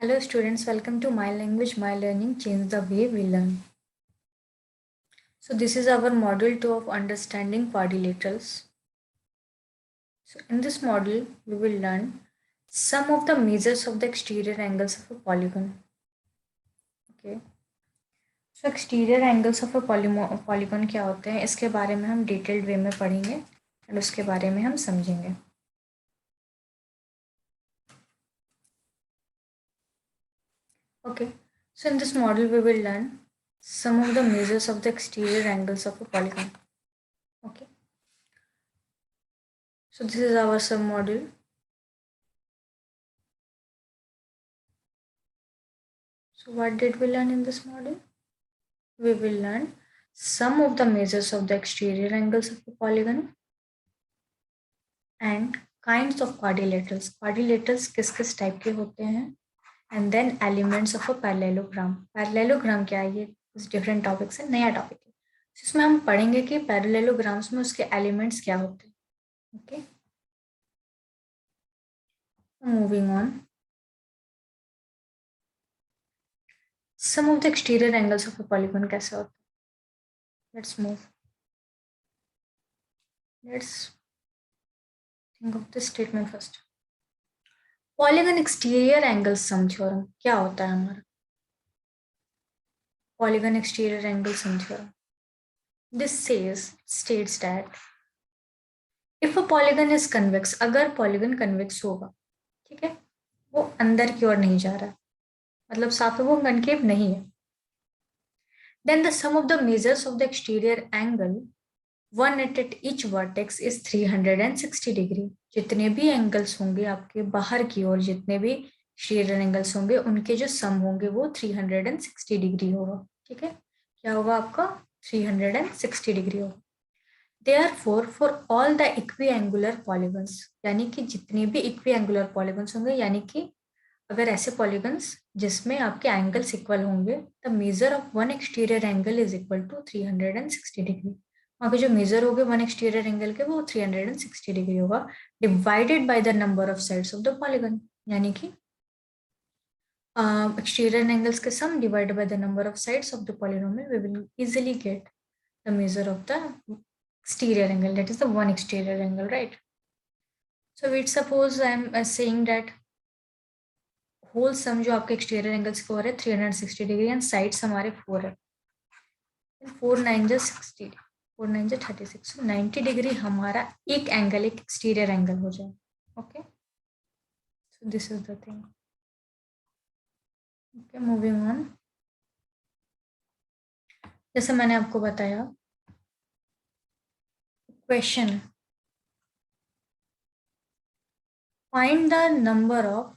Hello students, welcome to My Language, My Learning, Change the Way We Learn. So this is our module 2 of understanding quadrilaterals. So in this module, we will learn some of the measures of the exterior angles of a polygon. Okay. So exterior angles of a polygon क्या होते हैं, इसके बारे में हम detailed वे में पढ़ेंगे और उसके बारे में हम समझेंगे. Okay. So in this module, we will learn some of the measures of the exterior angles of a polygon. Okay. So this is our sub module. So what did we learn in this module? We will learn some of the measures of the exterior angles of a polygon and kinds of quadrilaterals. Quadrilaterals किस किस type के होते हैं and then elements of a parallelogram. Parallelogram क्या है? ये different topic से नया टॉपिक है. इसमें हम पढ़ेंगे कि पैरेललोग्राम्स में उसके एलिमेंट्स क्या होते हैं. Okay, moving on. Some of the exterior angles of a polygon कैसे होते हैं? Let's move. Let's think of this statement first. Polygon exterior angle sum theorem क्या होता है हमारा? Polygon exterior angle sum theorem. This states that if a polygon is convex, अगर polygon convex होगा, ठीक है, वो अंदर की ओर नहीं जा रहा है, मतलब साफ है वो कनकेव नहीं है, then the sum of the measures of the exterior angle one at each vertex is 360 degree. जितने भी एंगल्स होंगे आपके बाहर की ओर, जितने भी एक्सटीरियर एंगल्स होंगे, उनके जो सम होंगे वो 360 डिग्री होगा. ठीक है, क्या होगा आपका? 360 डिग्री होगा. Therefore, for all the equiangular polygons, यानी कि जितने भी equiangular polygons होंगे, यानी कि अगर ऐसे polygons जिसमें आपके एंगल्स इक्वल होंगे, the measure of one exterior angle is equal to 360 degree. वहाँ पे जो मेजर होगे वन एक्सटीरियर एंगल के वो 360 डिग्री होगा, divided by the number of sides of the polygon, यानी कि exterior angles के sum divided by the number of sides of the polynomial, we will easily get the measure of the exterior angle, that is the one exterior angle, right? So we suppose I am saying that whole sum जो आपके exterior angles के हो रहे 360 degree and sides हमारे 4 है, 4 9 जा 60, 4 9 जा 36, 90 degree हमारा एक एंगल, एक एक्सटीरियर एंगल हो जाए. Okay, so this is the thing. Okay, moving on. जैसे मैंने आपको बताया, question find the number of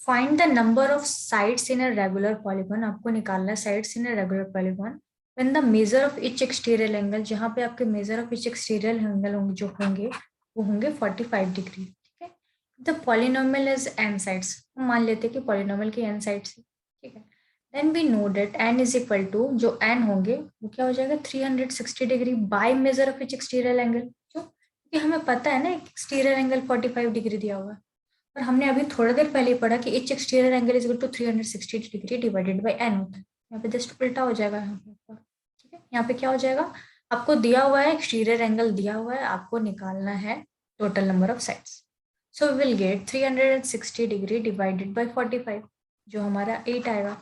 find the number of sides in a regular polygon. आपको निकालना है sides in a regular polygon when the major of each exterior angle, जहां पे आपके major of each exterior angle होंगे जो होंगे वो होंगे 45 डिग्री. ठीक है, the polynomial is an sides. हम मान लेते हैं कि पॉलिनोमियल की एन साइड्स है. ठीक है, then we know that n is equal to, जो एन होंगे वो क्या हो जाएगा? 360 degree by measure of each exterior angle. क्यों? क्योंकि हमें पता है ना एक्सटीरियर एंगल 45 डिग्री दिया हुआ है, और हमने अभी थोड़ी देर पहले पढ़ा कि each exterior angle is equal to 360 degree divided by n होता है. यहाँ पे जस्ट उल्टा हो जाएगा यहाँ पे. ठीक है, यहाँ पे क्या हो जाएगा? आपको दिया हुआ है एक्सटीरियर एंगल दिया हुआ है, आपको निकालना है total number of sides. So we will get 360 degree divided by 45, जो हमारा 8 आएगा,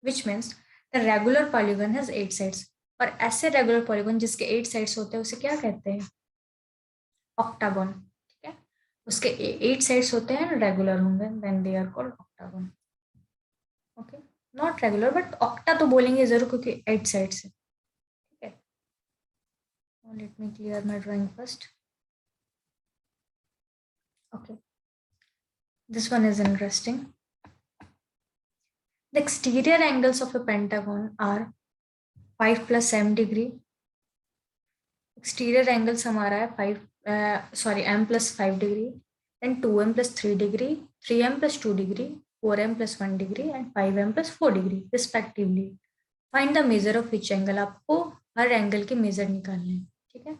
which means the regular polygon has 8 sides. और ऐसे रेगुलर पॉलीगन जिसके 8 साइड्स होते हैं उसे क्या कहते हैं? ऑक्टागन. ठीक है, उसके 8 साइड्स होते हैं, रेगुलर होंगे, then they are called octagon. Okay, not regular but octa तो बोलेंगे जरूर क्योंकि 8 साइड्स है. ठीक है, let me clear my drawing first. Okay, this one is interesting. The exterior angles of a pentagon are 5 plus m degree. Exterior angles हमारा है 5 m plus 5 degree, then 2m plus 3 degree, 3m plus 2 degree, 4m plus 1 degree and 5m plus 4 degree respectively. Find the measure of each angle. आपको हर angle के major निकालने हैं. ठीक है,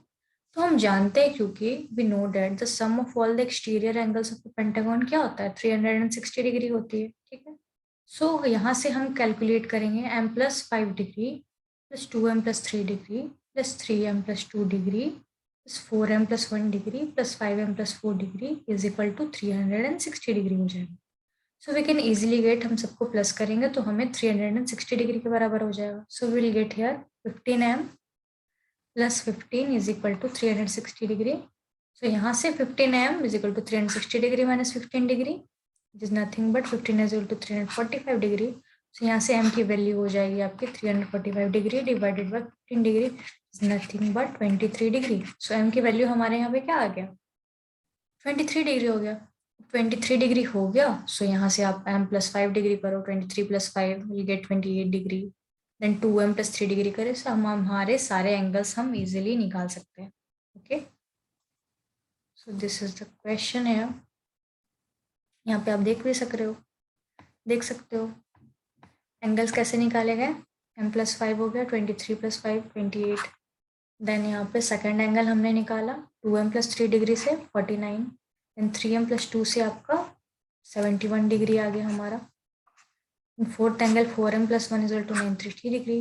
तो हम जानते हैं क्योंकि we know that the sum of all the exterior angles of the pentagon क्या होता है, 360 डिग्री होती है, ठीक है। सो यहाँ से हम कैलकुलेट करेंगे m plus 5 degree plus 2m plus 3 degree plus 3m plus 2 degree plus 4m plus 1 degree plus 5m plus 4 degree is equal to 360 degree हो जाएगा। So we can easily get, हम सबको प्लस करेंगे तो हमें 360 डिग्री के बराबर हो जाएगा। So will get here 15m plus 15 is equal to 360 degree. So यहाँ से 15m is equal to 360 degree minus 15 degree is nothing but 15 is equal to 345 degree. So यहाँ से m की वैल्यू हो जाएगी आपकी 345 degree divided by 15 degree is nothing but 23 degree. So m की value हमारे यहाँ पे क्या आ गया, 23 डिग्री हो गया। 23 डिग्री हो गया, सो यहाँ से आप m प्लस 5 डिग्री करो, 23 plus 5 will get 28 degree, then 2m plus 3 degree करें, सो हम हमारे सारे एंगल्स हम इजीली निकाल सकते हैं। Okay, so this is the question है। यहाँ पे आप देख सकते हो एंगल्स कैसे निकाले गए। m प्लस 5 हो गया, 23 प्लस 5 28, देन यहाँ पे सेकेंड एंगल हमने निकाला 2m प्लस 3 डिग्री से 49, देन 3m प्लस 2 से आपका 71 डिग्री आ गया हमारा। Fourth angle 4m plus 1 is to 93 degree,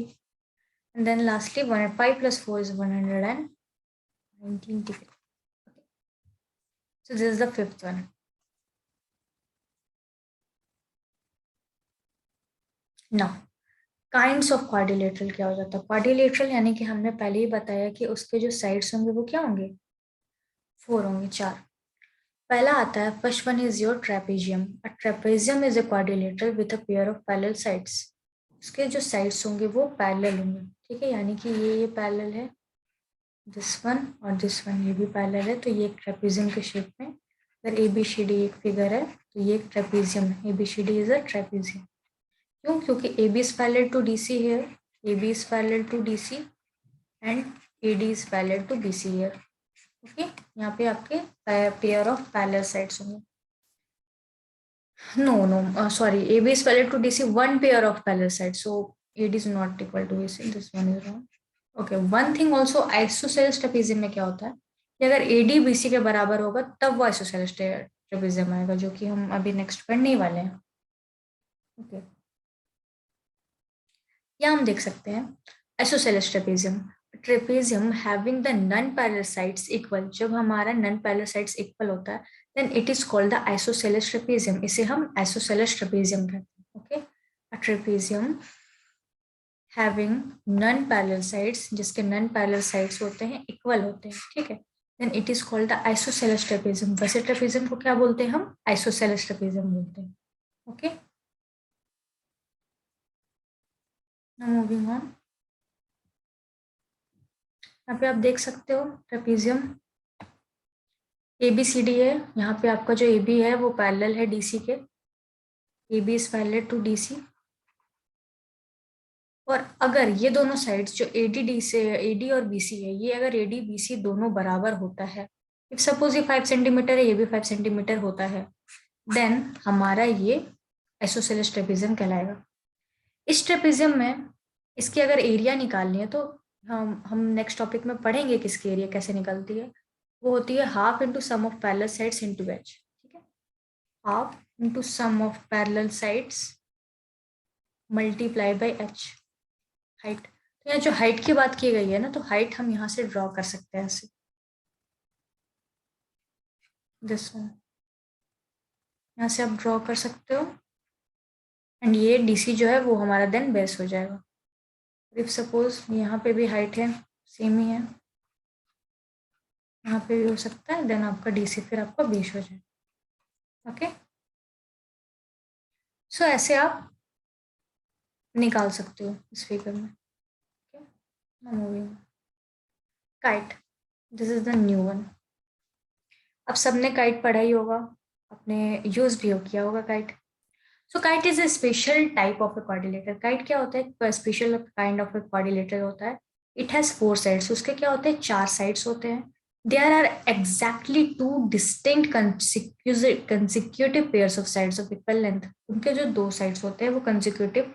and then lastly 5 plus 4 is 119 degree. So this is the fifth one. Now, kinds of quadrilateral क्या हो जाता है। क्वाड्रिलेटरल यानी कि हमने पहले ही बताया कि उसके जो साइड्स होंगे वो क्या होंगे, 4 होंगे, 4। पहला आता है, first one is your trapezium. A trapezium is a quadrilateral with a pair of parallel sides. उसके जो साइड्स होंगे वो पैरेलल होंगे, ठीक है, यानी कि ये पैरेलल है, दिस वन और दिस वन ये भी पैरेलल है, तो ये एक ट्रेपेजियम के शेप में। अगर ABCD एक फिगर है तो ये एक ट्रेपेजियम है, ABCD इज अ ट्रेपेजियम। क्यों, क्योंकि AB is parallel to DC here, AB is parallel to DC and AD is parallel to BC here. Okay, यहाँ पे आपके पेयर ऑफ पैरेलल साइड्स होंगे। No sorry, AB is parallel to DC, one pair of parallel sides, so AD is not equal to BC, this one is wrong. Okay, one thing also, isosceles trapezium में क्या होता है कि अगर AD BC के बराबर होगा तब वो आइसोसेलेस ट्रेपेजियम आएगा, जो कि हम अभी नेक्स्ट पढ़ने वाले हैं। ओके, या हम देख सकते हैं isosceles trapezium, trapezium having the non parallel sides equal. जब हमारा नॉन पैरेलल साइड्स इक्वल होता है then it is called the isosceles trapezium, इसे हम आइसोसेलेस ट्रेपेजियम कहते हैं। Okay, a trapezium having non parallel sides, जिसके नॉन पैरेलल साइड्स होते हैं इक्वल होते हैं, ठीक है, then it is called the isosceles trapezium. वैसे ट्रेपेजियम को क्या बोलते हैं हम, आइसोसेलेस ट्रेपेजियम बोलते हैं। Okay, now moving on. यहाँ पे आप देख सकते हो ट्रेपेजियम ABCD है, यहाँ पे आपका जो AB है वो पैरेलल है DC के, AB is parallel to DC। और अगर ये दोनों साइड्स जो AD से AD और BC है, ये अगर AD BC दोनों बराबर होता है, इफ सपोज ये 5 सेंटीमीटर है, ये भी 5 सेंटीमीटर होता है, देन हमारा ये आइसोसेलेस ट्रेपेजियम कहलाएगा। इस ट्रेपेजियम में इसकी अगर एरिया निकालनी है तो हम नेक्स्ट टॉपिक में पढ़ेंगे कि इसकी एरिया कैसे निकलती है। वो होती है half into sum of parallel sides into h, ठीक है, half into sum of parallel sides multiply by h, height. तो यहाँ जो हाइट की बात की गई है ना, तो हाइट हम यहाँ से ड्रॉ कर सकते हैं ऐसे, दिस वन, यहाँ से आप ड्रॉ कर सकते हो, एंड ये DC जो है वो हमारा देन बेस हो जाएगा। इफ सपोज यहाँ पे भी हाइट है, सेम ही है, यहाँ पे भी हो सकता है, देन आपका DC फिर आपका बेस हो जाए। ओके, सो ऐसे आप निकाल सकते हो इस फिगर में। Moving, kite, this is the new one. अब सबने काइट पढ़ा ही होगा, आपने यूज भी किया होगा kite. So kite is a special type of A quadrilateral. Kite क्या होता है, special kind of A quadrilateral होता है। इट हैज 4 साइड्स, उसके क्या होते हैं, 4 साइड्स होते हैं। There are exactly 2 distinct consecutive pairs of sides of equal length. उनके जो 2 साइड्स होते हैं वो consecutive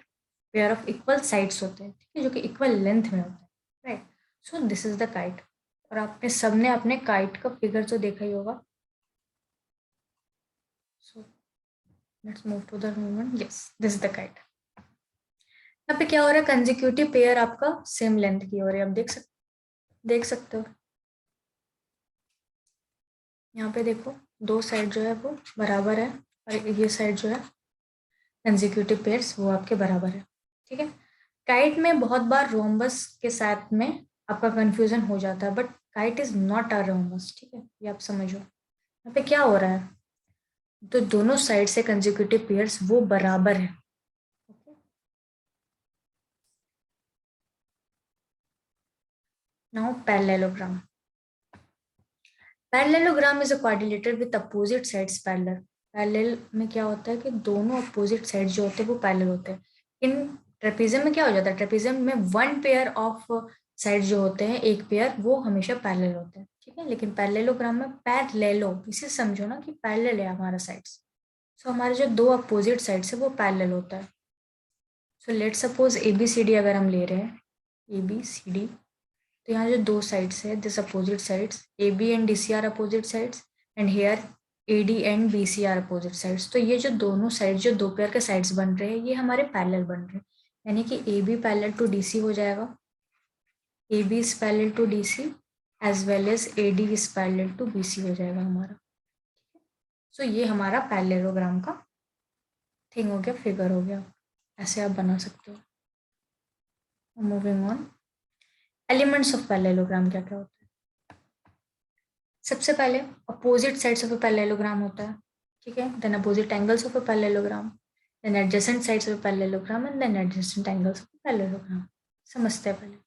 pair of equal sides होते हैं, ठीक है, जो कि equal length में होते हैं, right? So this is the kite. और आपने सबने अपने काइट का फिगर तो देखा ही होगा। So let's move to the movement. Yes, this is the kite. यहाँ पे क्या हो रहा है, कंजिक्यूटिव पेयर आपका सेम लेंथ की हो रही है। आप देख सकते हो यहाँ पे देखो, दो साइड जो है वो बराबर है और ये साइड जो है कंजिक्यूटिव पेयर्स वो आपके बराबर है। ठीक है। काइट में बहुत बार रोम्बस के साथ में आपका कंफ्यूजन हो जाता है, but kite is not a rhombus. ठीक है, ये आप समझो। यहाँ पे क्या हो रहा है, तो दोनों साइड से कंजिक्यूटिव पेयर्स वो बराबर है। Now parallelogram. Parallelogram is a quadrilateral with opposite sides parallel. Parallel में क्या होता है कि दोनों अपोजिट साइड जो होते हैं वो पैरेलल होते हैं। इन ट्रेपेजियम में क्या हो जाता है, ट्रेपेजियम में वन पेयर ऑफ साइड जो होते हैं, एक पेयर, वो हमेशा पैरेलल होते हैं। ठीक है, लेकिन पैरेललोग्राम में पैरेललो, इसे समझो ना कि पैरेलल है हमारा साइड्स। सो हमारे जो दो अपोजिट साइड्स है वो पैरेलल होता है। सो लेट सपोज ABCD अगर हम ले रहे हैं, ABCD, तो यहाँ जो दो साइड्स है, this opposite sides, AB and DC are opposite sides, and here AD and BC are opposite sides. तो ये जो दोनों साइड, जो दो पेयर के साइड्स बन रहे हैं, ये हमारे पैरेलल बन रहे हैं। यानी कि AB पैरेलल टू DC हो जाएगा, AB is parallel to DC, as well as AD is parallel to BC हो जाएगा हमारा। सो ये हमारा पैरेललोग्राम का थिंग हो गया, फिगर हो गया। ऐसे आप बना सकते हो। Moving on, elements of parallelogram क्या क्या होता है। सबसे पहले opposite sides of a parallelogram होता है। ठीक है, then opposite angles of a parallelogram, then adjacent sides of a parallelogram, and then adjacent angles of a parallelogram. समझते हैं पहले।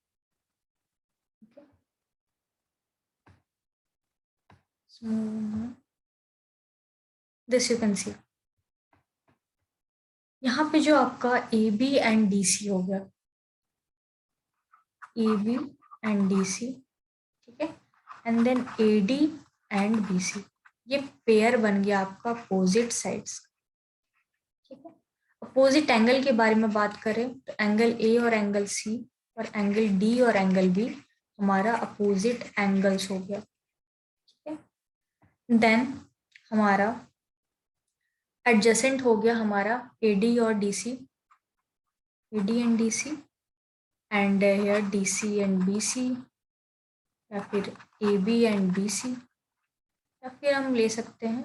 This you can see. यहाँ पे जो आपका AB एंड DC हो गया, AB एंड DC, ठीक है, and then AD and BC, ये पेयर बन गया आपका अपोजिट साइड्स। ठीक है। अपोजिट एंगल के बारे में बात करें तो एंगल A और एंगल C और एंगल D और एंगल B हमारा अपोजिट एंगल्स हो गया। ठीक है। देन हमारा एडजेसेंट हो गया हमारा AD और DC, AD and DC, and here DC and BC, या फिर AB एंड BC, या फिर हम ले सकते हैं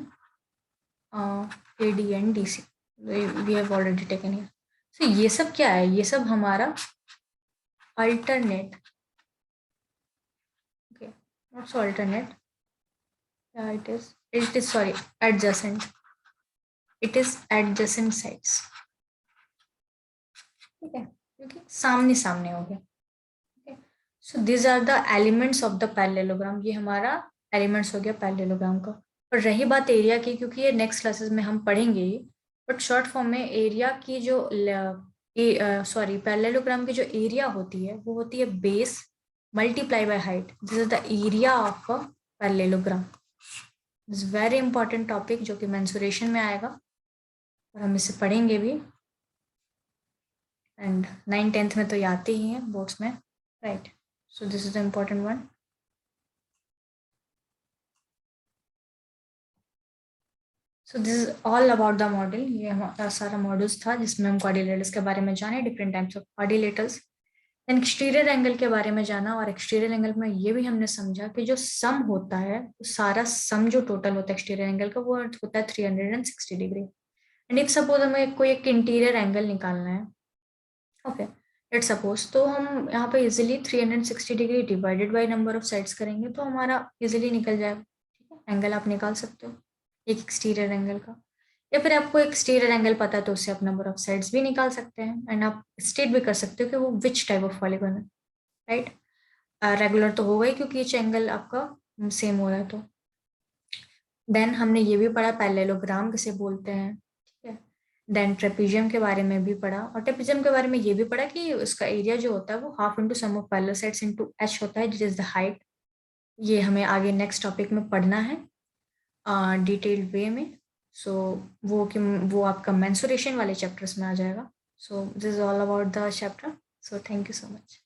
AD and DC। We have already taken here. So ये सब क्या है, ये सब हमारा alternate, okay, not so alternate, yeah, it is sorry, adjacent, it is adjacent sides। ठीक है, क्योंकि सामने सामने हो गया। ठीक है, so this are the elements of the parallelogram. ये हमारा एलिमेंट्स हो गया पैरेललोग्राम का। और रही बात एरिया की, क्योंकि ये नेक्स्ट क्लासेस में हम पढ़ेंगे, बट शॉर्ट फॉर्म में एरिया की जो सॉरी पैरेललोग्राम की जो एरिया होती है वो होती है base multiply by height. This is the area of a parallelogram. This very important topic जो कि मेंसुरेशन में आएगा और हम इसे पढ़ेंगे भी, एंड 9th 10th में तो ये आते ही हैं बोर्ड्स में, right. So this is the important one. So this is all about the model. ये हमारा सारा मॉडल्स था जिसमें हम क्वाड्रिलेटरल्स के बारे में जाने, different types of quadrilaterals, then exterior angle के बारे में जाना। और एक्सटीरियर एंगल में ये भी हमने समझा कि जो सम होता है, सारा सम जो टोटल होता है एक्सटीरियर एंगल का, वो होता है 360 डिग्री। एंड इफ सपोज हमें कोई एक इंटीरियर एंगल निकालना है, ओके, लेट सपोज, तो हम यहाँ पे easily 360 degree divided by number of sides करेंगे तो हमारा इजिली निकल जाएगा। ठीक है, एंगल आप निकाल सकते हो एक एक्सटीरियर एंगल का, या फिर आपको एक्सटीरियर एंगल पता है तो उससे आप नंबर ऑफ साइड्स भी निकाल सकते हैं, एंड आप स्टेट भी कर सकते हो कि वो विच टाइप ऑफ पॉलीगन है, राइट। रेगुलर तो होगा ही क्योंकि each एंगल आपका सेम हो रहा है। तो देन हमने ये भी पढ़ा पैरेललोग्राम किसे बोलते हैं। ठीक है, देन ट्रेपेजियम के बारे में भी पढ़ा, और ट्रेपेजियम के बारे में ये भी पढ़ा कि उसका एरिया जो होता है वो half into sum of parallel sides into h होता है, जिट इज द हाइट। ये हमें आगे नेक्स्ट टॉपिक में पढ़ना है डिटेल्ड वे में। सो वो आपका मेंसुरेशन वाले चैप्टर्स में आ जाएगा। So this is all about the chapter. So thank you so much.